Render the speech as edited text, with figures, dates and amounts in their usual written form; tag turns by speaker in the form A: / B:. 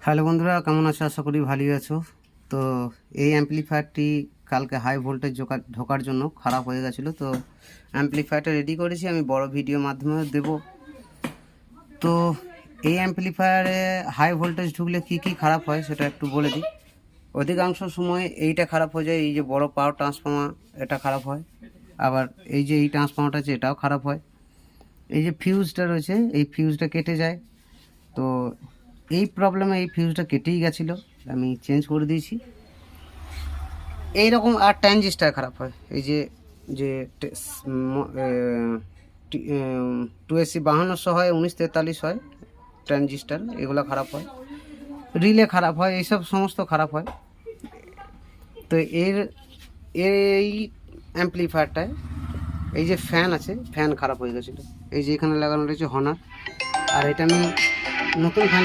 A: Hello বন্ধুরা, কেমন আছো? আশা করি ভালোই আছো। তো এই অ্যাম্পলিফায়ারটি কালকে হাই ভোল্টেজ ঢোকার জন্য খারাপ হয়ে গেছিলো। তো অ্যাম্পলিফায়ারটা রেডি করেছি, আমি বড় ভিডিও মাধ্যমে দেব। তো এই অ্যাম্পলিফায়ারে হাই ভোল্টেজ ঢুকলে কি কি খারাপ হয় সেটা একটু বলে দিই। অধিকাংশ সময় এইটা খারাপ হয়ে যায়, এই যে বড় পাওয়ার ট্রান্সফর্মার, এটা খারাপ হয়। আবার এই যে এই ট্রান্সফর্মারটা আছে, এটাও খারাপ হয়। এই যে ফিউজটা রয়েছে, এই ফিউজটা কেটে যায়। তো এই প্রবলেমে এই ফিউজটা কেটেই গেছিলো, আমি চেঞ্জ করে দিয়েছি। এইরকম আর ট্রানজিস্টার খারাপ হয়, এই যে যে 2AC 5200 হয়, 1943 হয় ট্রানজিস্টার, এগুলো খারাপ হয়। রিলে খারাপ হয়, এইসব সমস্ত খারাপ হয়। তো এই অ্যাম্পলিফায়ারটায় এই যে ফ্যান আছে, ফ্যান খারাপ হয়ে গেছিলো। এই যে এখানে লাগানো রয়েছে হনার, আর এটা আমি নতুন ফ্যান